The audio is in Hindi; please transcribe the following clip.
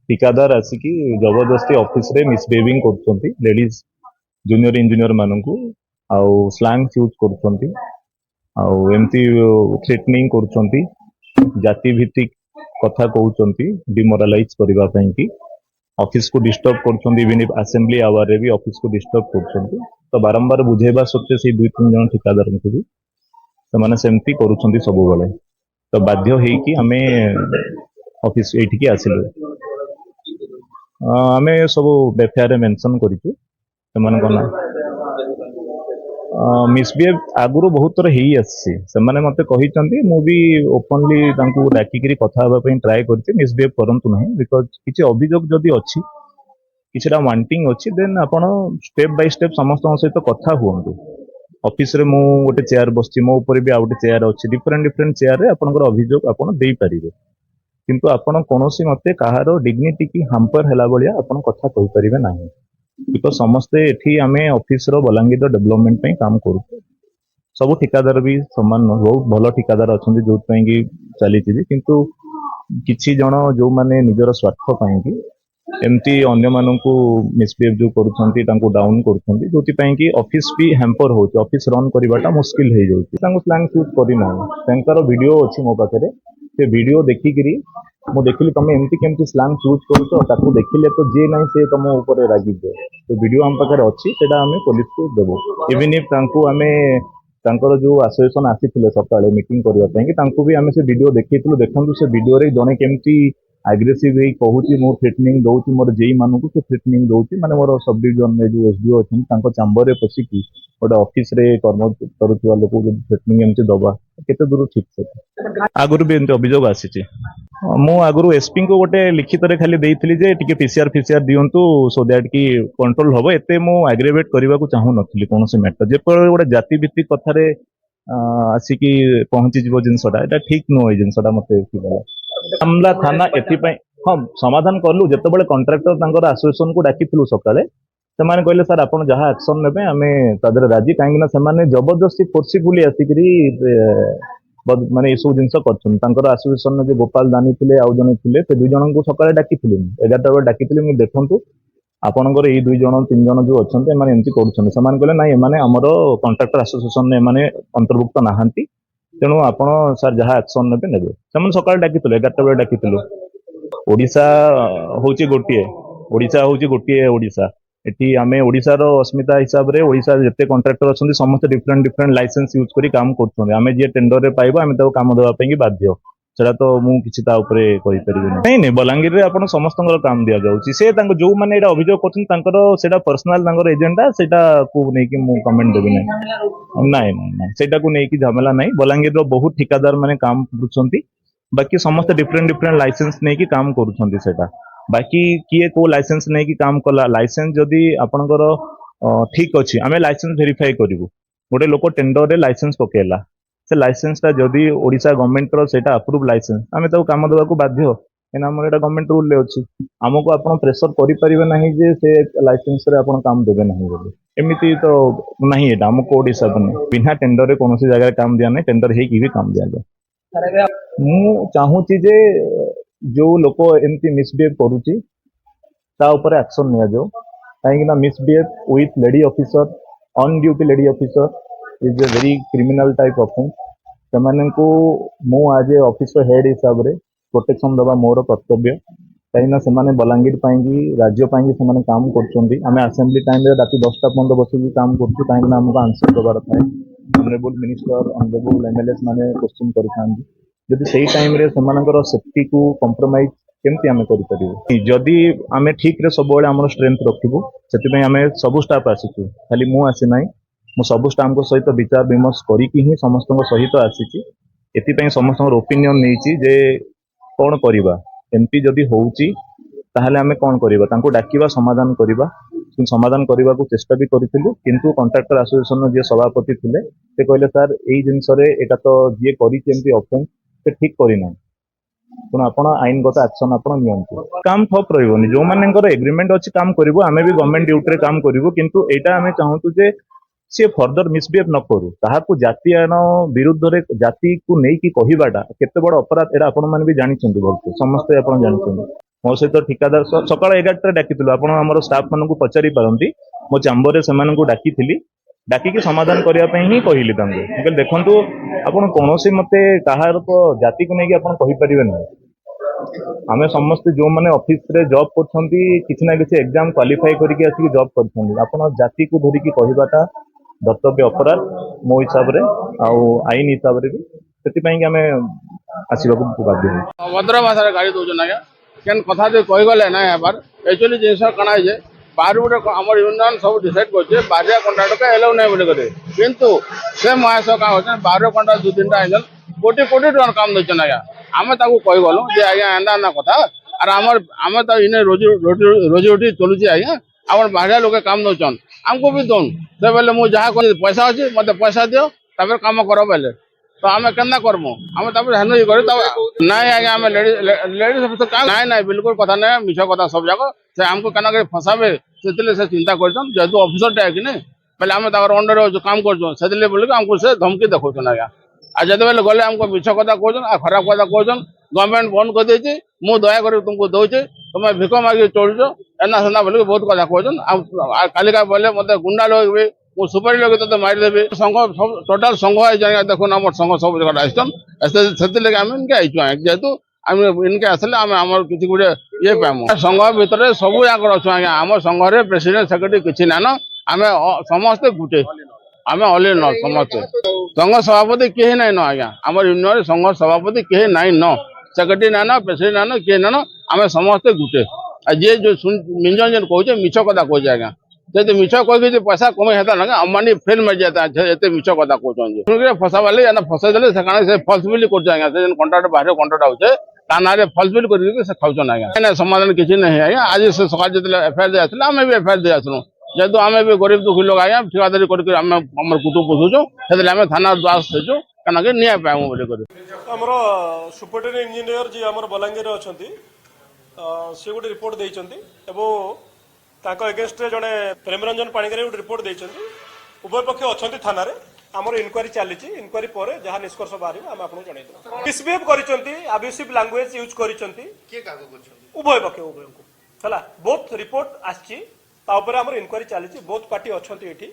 ठिकादार आसिकी जबरदस्ती ऑफिस रे मिसबिहेविंग करछंती लेडीज जूनियर इंजीनियर माननकू आउ स्लैंग्स यूज करछंती आउ एमती थ्रेटनिंग करछंती जाति भित्तिक कथा कहउछंती डिमोरलाइज करबा पई की ऑफिस को डिस्टर्ब करछंती इवन इफ असेंबली आवर रे भी ऑफिस को डिस्टर्ब करछंती तो बारंबार बुझेबा सत्ते से दुई तीन जन ठिकादार को भी ସେମାନେ ସେମିତି କରୁଛନ୍ତି ସବୁବେଳେ ତ ବାଧ୍ୟ ହେଇକି ଆମେ ଅଫିସ ଏଇଠିକି ଆସିଲୁ ଆମେ ସବୁ ଏଫଆଇଆର ରେ ମେନସନ କରିଛୁ ସେମାନଙ୍କ ନାଁ ମିସବିହେଭ ଆଗରୁ ବହୁତ ଥର ହେଇ ଆସିଛି ସେମାନେ ମତେ କହିଛନ୍ତି ମୁଁ ବି ଓପନଲି ତାଙ୍କୁ ଡାକିକିରି କଥା ହେବା ପାଇଁ ଟ୍ରାଏ କରିଛି ମିସବିହେଭ କରନ୍ତୁ ନାହିଁ ବିକଜ କିଛି ଅଭିଯୋଗ ଯଦି ଅଛି କିଛିଟା ୱାଣ୍ଟିଂ ଅଛି ଦେନ୍ ଆପଣ ଷ୍ଟେପ ବାଇ ଷ୍ଟେପ ସମସ୍ତଙ୍କ ସହିତ କଥା ହୁଅନ୍ତୁ ऑफिस रे मु गोटे चेयर बसची मो ऊपर भी आ गोटे चेयर अच्छी डिफरेंट डिफरेंट चेयर रे आपनकर अभियोग आपन देई परिबे किंतु आपन कोनोसी मते कहारो डिग्निटी की हाम्पर हैला बलिया आपन कथा कहि परिबे नाही बिकॉज समस्ते एठी आमे ऑफिस रो बलांगीर डेवलपमेंट पे काम करू सब ठिकादार भी समान बहुत भलो ठिकादार अछंती जो पई की चली छी किंतु किछि जण जो माने निजर स्वार्थ पई की एमती अन्य मानकू मिसबिहेव जो करूछंती तांको डाउन करूछंती जोति पई की ऑफिस भी हैम्पर होची ऑफिस रन करिवाटा मुश्किल हे जाउची तांको स्लैंग यूज करि ना तांकर वीडियो अछि मो पाखरे से वीडियो देखिकिरी मु देखिली तमे एमती केमती स्लैंग यूज करूछो ताको देखिले तो जे नाही से तम ऊपर रागी दे तो वीडियो हम पाखरे अछि सेटा हमें पुलिस को देबो इवन इफ तांको हमें तांकर जो एसोसिएशन आसीथिले सकाळे मीटिंग करिवा पई की तांको भी हमें से वीडियो देखिथिलु देखंतु से वीडियो रे जने केमती एग्रेसिव हे कहूची मोर थ्रेटनिंग दउची मोर जेई मानकू से थ्रेटनिंग दउची माने मोर सब डिविजन में जो एसडीओ अछन तांको चैम्बर रे पसिकी ओडा ऑफिस रे कर्म करूथुवा लोक जो थ्रेटनिंग एमती दबा केते दूर ठीक से आगुरु भी एमती अभियोग आसीची मु आगुरु एसपी को गोटे लिखित रे खाली देइथिली जे टिके पीसीआर फिसीआर दियंतु सो दैट की कंट्रोल हबो एते मु एग्रीवेट करबा को चाहू नथिली कोनोसी मैटर जे पर गोटे जाति भित्तिक कथा रे आसिकी पहुंची जीवो जिंसटा एटा ठीक नो ए जिंसटा मते किबला मामला थाना एथिपाई हाँ समाधान कलु जिते कंट्राक्टर तांकर एसोसिएशन को डाकिथिलु सकाळे सेमाने कहले सर आपण जहा एक्शन नेबे आमे तादर राजी काहेकि ना सेमाने जबरदस्ती फोर्सफुली आसिकरी माने एसो जिंस करछन तांकर एसोसिएशन जे गोपाल दानी थिले आउ जने थिले ते दुई जणन को सकाळे डाकिथिले 11टा बजे डाकिथिले मु देखंतु आपणकर एई दुई जण तीन जण जो अछन्ते माने एंती करूछन सेमाने कहले नाही माने हमरो कंट्राक्टर एसोसिएशन ने माने अंतर्भुक्त नाहंती तेणु आपण सर जहा एक्शन नेबे नेबे सेमन सकाळ डाकिथिले 11टा बजे डाकिथिलु ओडिसा होची गोटिए ओडिसा एठी आमे ओडिसा रो अस्मिता हिसाब रे ओडिसा जते कॉन्ट्रैक्टर अछंती समस्त डिफरेंट डिफरेंट लाइसेंस यूज करी काम करछन आमे जे टेंडर रे पाइबो आमे तो काम देबा पई बाध्य सेटा तो मु किछि ता ऊपरे कहि परिबे नै नै बलांगीर रे आपण समस्तंगर काम दिया जाउची से तांको जो माने एटा अभियोग करछन तांकर सेटा पर्सनल तांकर एजेंडा सेटा को नै कि मु कमेंट देबे नै नै नै सेटा को नै कि झमेला नै बलांगीर रो बहुत ठिकादार माने काम करूछंती बाकी समस्त डिफरेंट डिफरेंट लाइसेंस नै कि काम करूछंती सेटा बाकी किए को लाइसेंस नै कि काम कला लाइसेंस जदी आपनकर ठीक अछि आमे लाइसेंस वेरीफाई करिवु गोटे लोक टेंडर रे लाइसेंस पकेला से लाइसेंस ता जदी ओडिसा गवर्नमेंट रो सेटा अप्रूव लाइसेंस आमे तो काम देबा को बाध्य एना हमर एटा गवर्नमेंट रूल ले अछि हमको आपण प्रेशर करि परिबे नाही जे से लाइसेंस रे आपण काम देबे नाही बोली एमिति तो नाही एटा हमको ओडिसा बने बिना टेंडर रे कोनोसी जगह काम दिया नै टेंडर हे कि भी काम दिया जाय मु चाहूची जे जो लोक एमती मिसबिहेव करूची ता ऊपर एक्शन निया जो काहेकि ना misbehave with lady officer on duty lady officer is a very criminal type offence सेमानंकु मु आज ए ऑफिस हेड हिसाब रे प्रोटेक्शन दबा मोर कर्तव्य कहीं ना सेमाने बलांगीर पाएंगी राज्य पाएंगी सेमाने काम करछंती आमे असेंबली टाइम रे राती 10टा पर्यंत बसिकी काम करछु काहेकि ना हमको आंसर दबार थाए ऑनरेबल मिनिस्टर ऑनरेबल एमएलएस माने क्वेश्चन करिथांती जदि सही टाइम रे सेमानकर सेफ्टी को कंप्रोमाइज केमती आमे करि परिबो जदि आमे ठीक रे सब बेले हमर स्ट्रेंथ रखिबो सेति पय आमे सब स्टाफ आसीछु खाली मु आसी नाही मु सब स्टाफ को सहित विचार विमर्श करी कि ही समस्त सहित आसीछि एति पय समस्त ओपिनियन नेछि जे कोन करिबा एमती जदि होउची ताहले आमे कोन करिबा तांको डाकिबा समाधान करिबा समाधान करने को चेष्टा भी करूँ किंतु कॉन्ट्रैक्टर एसोसिएशन जे सभापति थे से कहले सर यही जिनस तो जी कर ऑफेंस से ठीक करना तेणु आप आईनगत एक्शन आप काम ठप रही जो मानकर एग्रीमेंट अच्छी काम करूँ आम भी गवर्नमेंट ड्यूटी काम करूँ किंतु यहाँ आम चाहूँ जे सी फर्दर मिसबिहेव न करू ताहाकू जाति आईन विरुद्ध रे जाति को नहीं कि कहवाटा केते बड़ अपराध एटा आपण माने भी जानिछन्ती भलसे समस्त आपण जानिछन्ती। ମୋ ସହିତ ଠିକାଦାର ସକାଳ 11ଟାରେ ଡାକିଥିଲୁ, ଆପଣ ଆମର ଷ୍ଟାଫ ମାନଙ୍କୁ ପଚାରି ପାରନ୍ତି। ମୋ ଚାମ୍ବରରେ ସେମାନଙ୍କୁ ଡାକିଥିଲି, ଡାକିକି ସମାଧାନ କରିବା ପାଇଁ ହିଁ କହିଲି ତାଙ୍କୁ। ମୁଁ କହିଲି ଦେଖନ୍ତୁ, ଆପଣ କୌଣସି ମତେ କାହାର ତ ଜାତିକୁ ନେଇକି ଆପଣ କହିପାରିବେ ନାହିଁ। ଆମେ ସମସ୍ତେ ଯୋଉମାନେ ଅଫିସରେ ଜବ୍ କରୁଛନ୍ତି କିଛି ନା କିଛି ଏକ୍ଜାମ କ୍ୱାଲିଫାଇ କରିକି ଆସିକି ଜବ୍ କରୁଛନ୍ତି, ଆପଣ ଜାତିକୁ ଧରିକି କହିବାଟା ଦର୍ତ୍ତବ୍ୟ ଅପରାଧ ମୋ ହିସାବରେ ଆଉ ଆଇନ ହିସାବରେ ବି, ସେଥିପାଇଁ ଆମେ ଆସିବାକୁ ବାଧ୍ୟ ହେବୁ। ଅଭଦ୍ର ଭାଷାରେ ଗାଳି ଦଉଛନ୍ ଆଜ୍ଞା, କେନ୍ କଥା ଯେ କହିଗଲେ ନାଇଁ ହେବାର। ଏକ୍ଚୁଆଲି ଜିନିଷ କାଣା ଯେ ବାହାରୁ ଗୋଟେ ଆମର ୟୁନିୟନ ସବୁ ଡିସାଇଡ୍ କରୁଛେ ବାହାରିଆ କଣ୍ଟ୍ରାକ୍ଟର ଏଲାଉ ନାହିଁ ବୋଲି କରି, କିନ୍ତୁ ସେ ମହାଶୟ କାଣା କରୁଛନ୍ ବାହାରିଆ କଣ୍ଟ୍ରାକ୍ଟ 2-3ଟା ଆଇଛନ୍ କୋଟି କୋଟି ଟଙ୍କାର କାମ ଦେଇଛନ୍ ଆଜ୍ଞା। ଆମେ ତାକୁ କହିଗଲୁ ଯେ ଆଜ୍ଞା ଏନ୍ତା ଏନ୍ତା କଥା, ଆର୍ ଆମେ ତ ଇନେ ରୋଜି ରୋଟି ଚଲୁଛି ଆଜ୍ଞା, ଆମର ବାହାରିଆ ଲୋକେ କାମ ଦଉଛନ୍ ଆମକୁ ବି ଦଉନ୍। ସେ ବେଲେ ମୁଁ ଯାହା କହିଲି ପଇସା ଅଛି ମତେ ପଇସା ଦିଅ ତାପରେ କାମ କର ବେଲେ, ତ ଆମେ କେନ୍ତା କରମୁ? ଆମେ ତାପରେ ହେନ କରି ନାଇଁ ଆଜ୍ଞା ଆମେ ଲେଡିଜ ଅଫିସର ନାଇଁ ନାଇଁ ବିଲକୁଲ କଥା ନାଇଁ, ମିଛ କଥା ସବୁ ଯାକ। ସେ ଆମକୁ କେନା କରି ଫସାବେ ସେଥିରେ ସେ ଚିନ୍ତା କରିଛନ୍, ଯେହେତୁ ଅଫିସରଟା କି ନାଇଁ ବେଲେ ଆମେ ତାଙ୍କର ଅଣ୍ଡରରେ ଅଛୁ, କାମ କରୁଛୁ, ସେଥିଲାଗି ବୋଲିକି ଆମକୁ ସେ ଧମକି ଦେଖଉଛନ୍ ଆଜ୍ଞା। ଆଉ ଯେତେବେଳେ ଗଲେ ଆମକୁ ମିଛ କଥା କହୁଛନ୍ ଆଉ ଖରାପ କଥା କହୁଛନ୍। ଗଭର୍ଣ୍ଣମେଣ୍ଟ ବନ୍ଦ କରିଦେଇଛି, ମୁଁ ଦୟାକରି ତୁମକୁ ଦଉଛି, ତମେ ଭିକ ମାଗି ଚଳୁଛ ଏନା ସେନା ବୋଲିକି ବହୁତ କଥା କହୁଛନ୍। ଆଉ କାଲିକା ବୋଲେ ମତେ ଗୁଣ୍ଡା ଲଗେଇବି, ମୁଁ ସୁପାରି ଲଗେଇ ତତେ ମାରିଦେବି। ସଂଘ ଟୋଟାଲ ସଂଘ ଆଇଛି ଆଜ୍ଞା, ଦେଖୁନ ଆମର ସଂଘ ସବୁ ଜାଗାରେ ଆସିଛନ୍। ସେଥିଲାଗି ଆମେ ଇନକେ ଆଇଛୁ ଆଜ୍ଞା, ଯେହେତୁ ଆମେ ଇନକେ ଆସିଲେ ଆମେ ଆମର କିଛି ଗୋଟେ ଇଏ ପାଇମୁ। ସଂଘ ଭିତରେ ସବୁ ଯାକର ଅଛୁ ଆଜ୍ଞା, ଆମ ସଂଘରେ ପ୍ରେସିଡେଣ୍ଟ ସେକ୍ରେଟାରୀ କିଛି ନାନ, ଆମେ ସମସ୍ତେ ଗୁଟେ, ଆମେ ଅଲ୍ ଇନ୍ ଅଲ୍ ସମସ୍ତେ। ସଂଘ ସଭାପତି କେହି ନାଇଁ ନ ଆଜ୍ଞା, ଆମର ୟୁନିୟନରେ ସଂଘ ସଭାପତି କେହି ନାଇଁ ନ, ସେକ୍ରେଟାରୀ ନାନ, ପ୍ରେସିଡେଣ୍ଟ ନାନ, କିଏ ନାନ, ଆମେ ସମସ୍ତେ ଗୁଟେ। ଆଉ ଯିଏ ଯୋଉ ମିଞ୍ଜନ ଯେନ୍ କହୁଛେ ମିଛ କଥା କହୁଛେ ଆଜ୍ଞା, ଯଦି ମିଛ କହିକି ପଇସା କମେଇ ହେତା ନା ଅମ୍ବାନୀ ଫେଲ୍ ମାରିଯାତା, ଏତେ ମିଛ କଥା କହୁଛନ୍ତି। ଫସାବା ଲାଗି ଏନା ଫସେଇ ଦେଲେ ସେ କାଣା ସେ ଫଲ୍ସ ବିଲ୍ କରୁଛେ ଆଜ୍ଞା, ସେ କଣ୍ଟ୍ରାକ୍ଟ ବାହାରେ କଣ୍ଟ୍ରାକ୍ଟ ହଉଛେ ତା ନାଁରେ ଫଲ୍ସ ବିଲ୍ କରିକି ସେ ଖାଉଛନ୍ ଆଜ୍ଞା। ନାଇଁ ସମାଧାନ କିଛି ନାହିଁ ଆଜ୍ଞା। ଆଜି ସେ ସକାଳେ ଯେତେବେଳେ ଏଫଆଇଆର ଦେଇ ଆସିଲେ ଆମେ ବି ଏଫଆଇଆର ଦେଇ ଆସିଲୁ, ଯେହେତୁ ଆମେ ବି ଗରିବ ଦୁଃଖୀ ଲୋକ ଆଜ୍ଞା, ଠିକାଦାରୀ କରିକି ଆମେ ଆମର କୁଟୁମ୍ବ ପୋଷୁଛୁ, ସେଥିରେ ଆମେ ଥାନା ଦ୍ୱାରସ୍ଥ ହେଇଛୁ କାଣାକି ନିଆ ପାଇମୁ ବୋଲି କରି। ଆମର ସୁପରିଟେଣ୍ଡେଣ୍ଟ ଇଞ୍ଜିନିୟର ଯିଏ ଆମର ବଲାଙ୍ଗୀରରେ ଅଛନ୍ତି, ସେ ଗୋଟେ ରିପୋର୍ଟ ଦେଇଛନ୍ତି ଏବଂ ତାଙ୍କ ଏଗେନଷ୍ଟରେ ଜଣେ ପ୍ରେମରଞ୍ଜନ ପାଣିଗ୍ରାହୀ ଗୋଟେ ରିପୋର୍ଟ ଦେଇଛନ୍ତି। ଉଭୟ ପକ୍ଷ ଅଛନ୍ତି ଥାନାରେ, ଆମର ଇନକ୍ୱାରି ଚାଲିଛି। ଇନକ୍ୱାରି ପରେ ଯାହା ନିଷ୍କର୍ଷ ବାହାରିବ ଆମେ ଆପଣଙ୍କୁ ଜଣାଇଦେବୁ। ମିସବିହେଭ୍ କରିଛନ୍ତି, ଆବ୍ୟୁସିଭ୍ ଲାଙ୍ଗୁଏଜ ୟୁଜ୍ କରିଛନ୍ତି ଉଭୟ ପକ୍ଷଙ୍କୁ ହେଲା। ବୋଥ୍ ରିପୋର୍ଟ ଆସିଛି, ତା ଉପରେ ଆମର ଇନକ୍ୱାରି ଚାଲିଛି। ବୋଥ୍ ପାର୍ଟି ଅଛନ୍ତି ଏଠି।